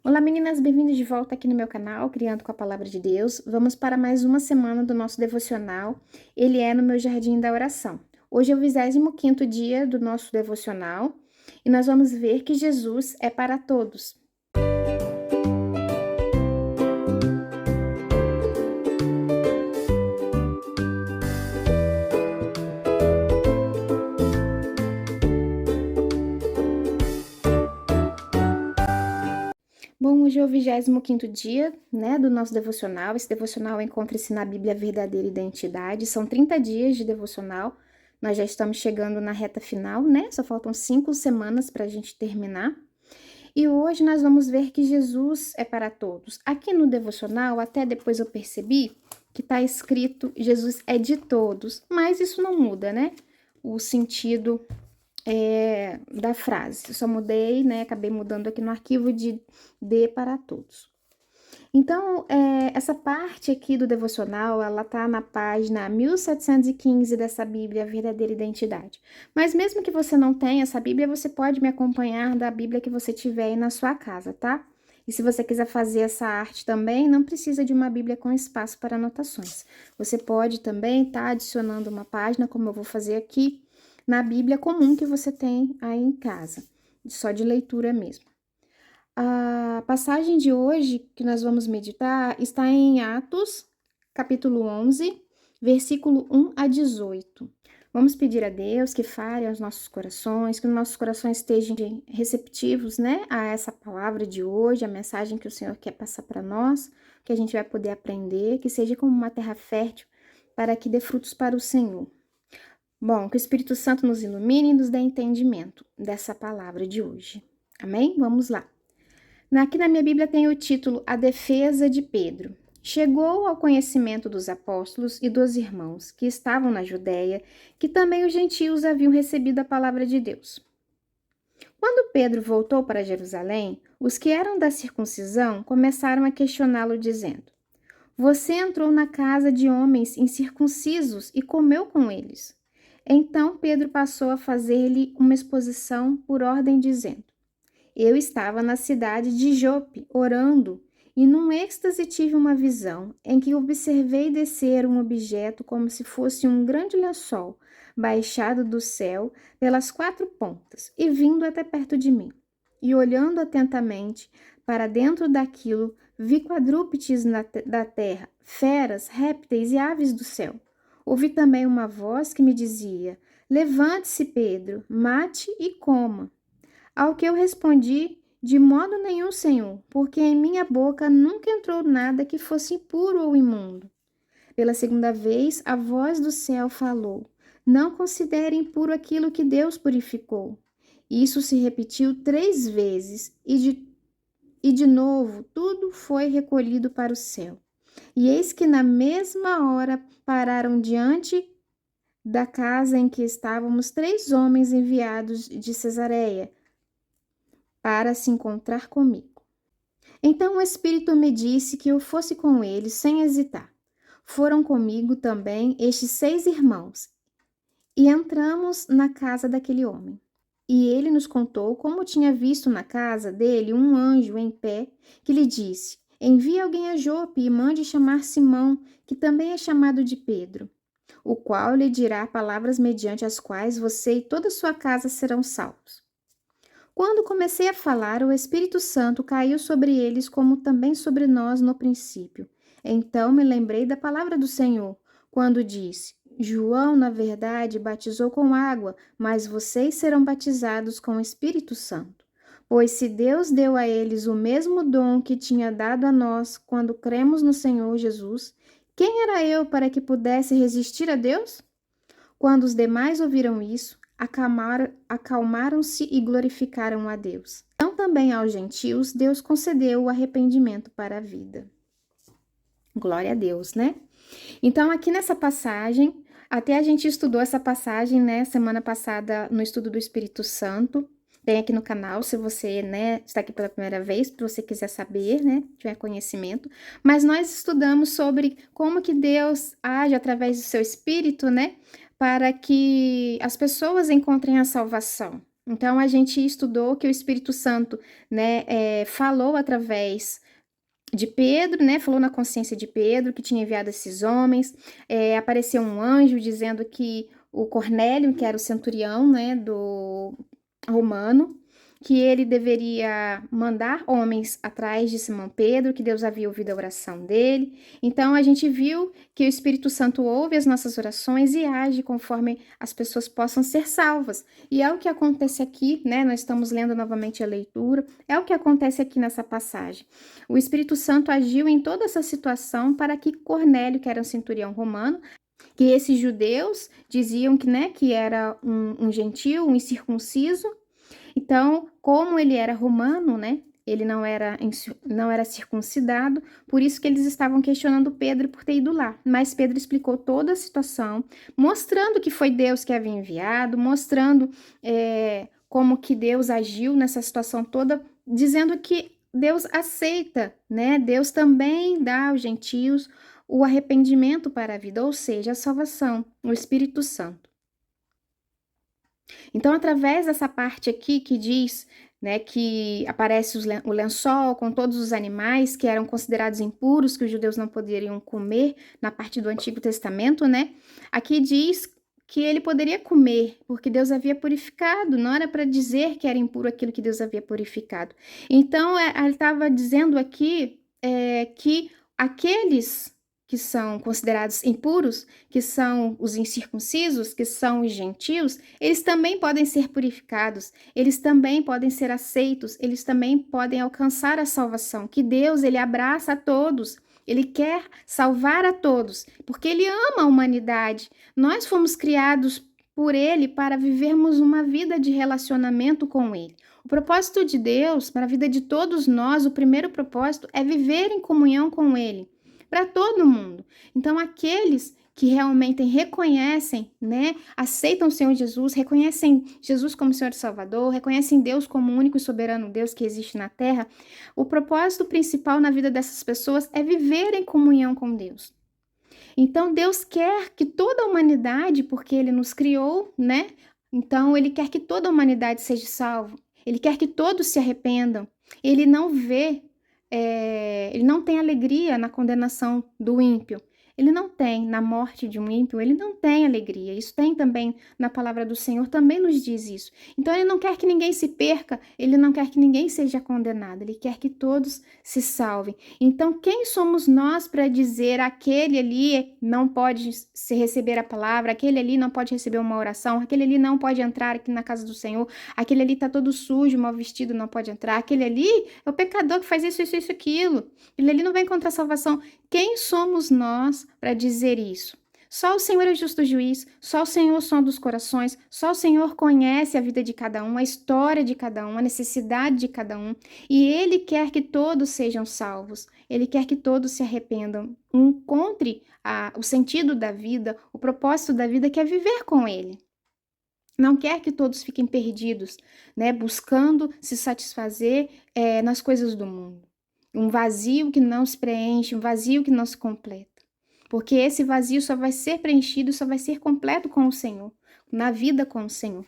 Olá meninas, bem-vindas de volta aqui no meu canal, Criando com a Palavra de Deus. Vamos para mais uma semana do nosso devocional, ele é no meu Jardim da Oração. Hoje é o 25º dia do nosso devocional e nós vamos ver que Jesus é para todos. Bom, hoje é o 25º dia, do nosso devocional. Esse devocional encontra-se na Bíblia Verdadeira Identidade. São 30 dias de devocional. Nós já estamos chegando na reta final, Só faltam 5 semanas para a gente terminar. E hoje nós vamos ver que Jesus é para todos. Aqui no devocional, até depois eu percebi que está escrito Jesus é de todos, mas isso não muda, O sentido da frase. Eu só mudei, acabei mudando aqui no arquivo de para todos. Então, essa parte aqui do devocional, ela tá na página 1715 dessa Bíblia Verdadeira Identidade. Mas mesmo que você não tenha essa Bíblia, você pode me acompanhar da Bíblia que você tiver aí na sua casa, tá? E se você quiser fazer essa arte também, não precisa de uma Bíblia com espaço para anotações. Você pode também estar adicionando uma página, como eu vou fazer aqui, na Bíblia comum que você tem aí em casa, só de leitura mesmo. A passagem de hoje que nós vamos meditar está em Atos, capítulo 11, versículo 1 a 18. Vamos pedir a Deus que fale aos nossos corações, que os nossos corações estejam receptivos, a essa palavra de hoje, a mensagem que o Senhor quer passar para nós, que a gente vai poder aprender, que seja como uma terra fértil para que dê frutos para o Senhor. Bom, que o Espírito Santo nos ilumine e nos dê entendimento dessa palavra de hoje. Amém? Vamos lá. Aqui na minha Bíblia tem o título A Defesa de Pedro. Chegou ao conhecimento dos apóstolos e dos irmãos que estavam na Judéia, que também os gentios haviam recebido a palavra de Deus. Quando Pedro voltou para Jerusalém, os que eram da circuncisão começaram a questioná-lo, dizendo: Você entrou na casa de homens incircuncisos e comeu com eles. Então Pedro passou a fazer-lhe uma exposição por ordem, dizendo: Eu estava na cidade de Jope, orando, e num êxtase tive uma visão, em que observei descer um objeto como se fosse um grande lençol, baixado do céu pelas 4 pontas, e vindo até perto de mim. E olhando atentamente para dentro daquilo, vi quadrúpedes da terra, feras, répteis e aves do céu. Ouvi também uma voz que me dizia: Levante-se, Pedro, mate e coma. Ao que eu respondi: De modo nenhum, Senhor, porque em minha boca nunca entrou nada que fosse impuro ou imundo. Pela segunda vez, a voz do céu falou: Não considere impuro aquilo que Deus purificou. Isso se repetiu 3 vezes, e de novo tudo foi recolhido para o céu. E eis que na mesma hora pararam diante da casa em que estávamos 3 homens enviados de Cesareia, para se encontrar comigo. Então o Espírito me disse que eu fosse com eles sem hesitar. Foram comigo também estes 6 irmãos, e entramos na casa daquele homem. E ele nos contou como tinha visto na casa dele um anjo em pé, que lhe disse: Envie alguém a Jope e mande chamar Simão, que também é chamado de Pedro, o qual lhe dirá palavras mediante as quais você e toda a sua casa serão salvos. Quando comecei a falar, o Espírito Santo caiu sobre eles, como também sobre nós no princípio. Então me lembrei da palavra do Senhor, quando disse: João, na verdade, batizou com água, mas vocês serão batizados com o Espírito Santo. Pois se Deus deu a eles o mesmo dom que tinha dado a nós quando cremos no Senhor Jesus, quem era eu para que pudesse resistir a Deus? Quando os demais ouviram isso, acalmaram-se e glorificaram a Deus. Então também aos gentios Deus concedeu o arrependimento para a vida. Glória a Deus, Então aqui nessa passagem, até a gente estudou essa passagem, semana passada no estudo do Espírito Santo. Tem aqui no canal, se você, está aqui pela primeira vez, se você quiser saber, tiver conhecimento. Mas nós estudamos sobre como que Deus age através do seu Espírito, para que as pessoas encontrem a salvação. Então, a gente estudou que o Espírito Santo, né, falou através de Pedro, né, falou na consciência de Pedro que tinha enviado esses homens, apareceu um anjo dizendo que o Cornélio, que era o centurião, né, do romano, que ele deveria mandar homens atrás de Simão Pedro, que Deus havia ouvido a oração dele. Então a gente viu que o Espírito Santo ouve as nossas orações e age conforme as pessoas possam ser salvas. E é o que acontece aqui, né? Nós estamos lendo novamente a leitura, é o que acontece aqui nessa passagem. O Espírito Santo agiu em toda essa situação para que Cornélio, que era um centurião romano, que esses judeus diziam que, né, que era um gentio, um incircunciso. Então, como ele era romano, né, ele não era circuncidado, por isso que eles estavam questionando Pedro por ter ido lá. Mas Pedro explicou toda a situação, mostrando que foi Deus que havia enviado, mostrando como que Deus agiu nessa situação toda, dizendo que Deus aceita, né? Deus também dá aos gentios o arrependimento para a vida, ou seja, a salvação, o Espírito Santo. Então, através dessa parte aqui que diz, né, que aparece o lençol com todos os animais que eram considerados impuros, que os judeus não poderiam comer, na parte do Antigo Testamento, né? Aqui diz que ele poderia comer, porque Deus havia purificado, não era para dizer que era impuro aquilo que Deus havia purificado. Então, ele estava dizendo aqui que aqueles que são considerados impuros, que são os incircuncisos, que são os gentios, eles também podem ser purificados, eles também podem ser aceitos, eles também podem alcançar a salvação, que Deus, ele abraça a todos, ele quer salvar a todos, porque ele ama a humanidade. Nós fomos criados por ele para vivermos uma vida de relacionamento com ele. O propósito de Deus para a vida de todos nós, o primeiro propósito é viver em comunhão com ele, para todo mundo. Então, aqueles que realmente reconhecem, né, aceitam o Senhor Jesus, reconhecem Jesus como Senhor e Salvador, reconhecem Deus como o único e soberano Deus que existe na terra, o propósito principal na vida dessas pessoas é viver em comunhão com Deus. Então, Deus quer que toda a humanidade, porque Ele nos criou, né? Então, Ele quer que toda a humanidade seja salva. Ele quer que todos se arrependam. Ele não vê, ele não tem alegria na condenação do ímpio. Ele não tem, na morte de um ímpio, ele não tem alegria. Isso tem também na palavra do Senhor, também nos diz isso. Então, ele não quer que ninguém se perca, ele não quer que ninguém seja condenado, ele quer que todos se salvem. Então, quem somos nós para dizer aquele ali não pode se receber a palavra, aquele ali não pode receber uma oração, aquele ali não pode entrar aqui na casa do Senhor, aquele ali está todo sujo, mal vestido, não pode entrar, aquele ali é o pecador que faz isso, aquilo, ele ali não vai encontrar salvação. Quem somos nós para dizer isso? Só o Senhor é o justo juiz, só o Senhor sonda os corações, só o Senhor conhece a vida de cada um, a história de cada um, a necessidade de cada um, e Ele quer que todos sejam salvos, Ele quer que todos se arrependam, encontre o sentido da vida, o propósito da vida, que é viver com Ele. Não quer que todos fiquem perdidos, né, buscando se satisfazer nas coisas do mundo. Um vazio que não se preenche, um vazio que não se completa. Porque esse vazio só vai ser preenchido, só vai ser completo com o Senhor, na vida com o Senhor.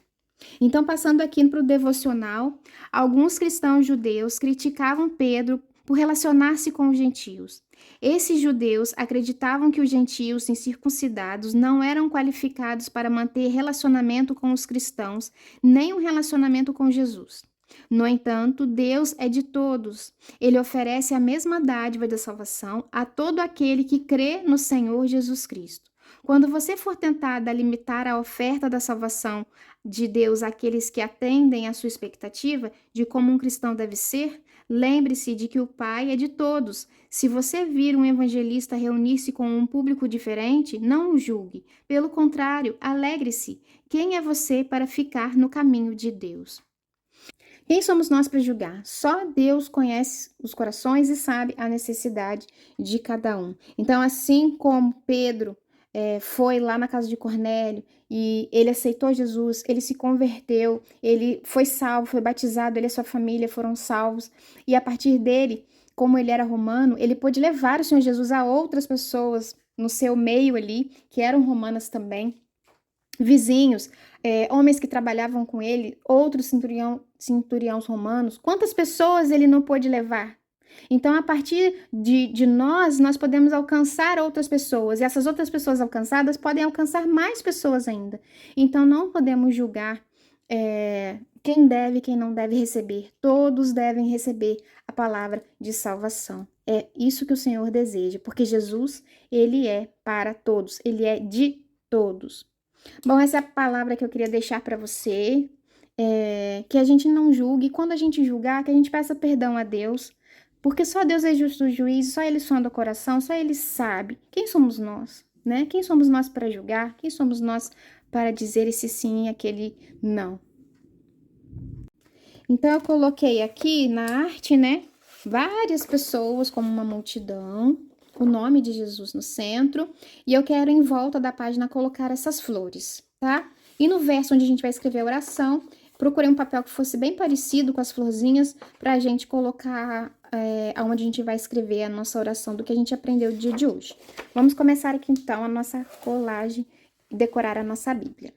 Então, passando aqui para o devocional, alguns cristãos judeus criticavam Pedro por relacionar-se com os gentios. Esses judeus acreditavam que os gentios incircuncidados não eram qualificados para manter relacionamento com os cristãos, nem um relacionamento com Jesus. No entanto, Deus é de todos. Ele oferece a mesma dádiva da salvação a todo aquele que crê no Senhor Jesus Cristo. Quando você for tentado a limitar a oferta da salvação de Deus àqueles que atendem à sua expectativa de como um cristão deve ser, lembre-se de que o Pai é de todos. Se você vir um evangelista reunir-se com um público diferente, não o julgue. Pelo contrário, alegre-se. Quem é você para ficar no caminho de Deus? Quem somos nós para julgar? Só Deus conhece os corações e sabe a necessidade de cada um. Então, assim como Pedro foi lá na casa de Cornélio e ele aceitou Jesus, ele se converteu, ele foi salvo, foi batizado, ele e sua família foram salvos. E a partir dele, como ele era romano, ele pôde levar o Senhor Jesus a outras pessoas no seu meio ali, que eram romanas também, vizinhos, homens que trabalhavam com ele, outros centuriões romanos, quantas pessoas ele não pôde levar? Então, a partir de nós podemos alcançar outras pessoas, e essas outras pessoas alcançadas podem alcançar mais pessoas ainda. Então, não podemos julgar quem deve e quem não deve receber. Todos devem receber a palavra de salvação. É isso que o Senhor deseja, porque Jesus, ele é para todos, ele é de todos. Bom, essa é a palavra que eu queria deixar para você, que a gente não julgue, e quando a gente julgar, que a gente peça perdão a Deus, porque só Deus é justo juiz, só Ele sonda o coração, só Ele sabe. Quem somos nós, né? Quem somos nós para julgar? Quem somos nós para dizer esse sim e aquele não? Então, eu coloquei aqui na arte, né, várias pessoas como uma multidão, o nome de Jesus no centro, e eu quero em volta da página colocar essas flores, tá? E no verso onde a gente vai escrever a oração, procurei um papel que fosse bem parecido com as florzinhas, para a gente colocar onde a gente vai escrever a nossa oração do que a gente aprendeu o dia de hoje. Vamos começar aqui então a nossa colagem e decorar a nossa Bíblia.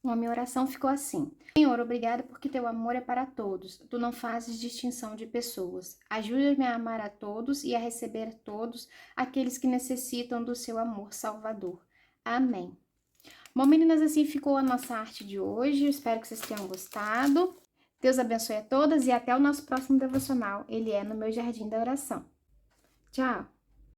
A minha oração ficou assim: Senhor, obrigado porque teu amor é para todos. Tu não fazes distinção de pessoas. Ajuda-me a amar a todos e a receber todos aqueles que necessitam do seu amor salvador. Amém. Bom, meninas, assim ficou a nossa arte de hoje. Eu espero que vocês tenham gostado. Deus abençoe a todas e até o nosso próximo devocional. Ele é no meu jardim da oração. Tchau!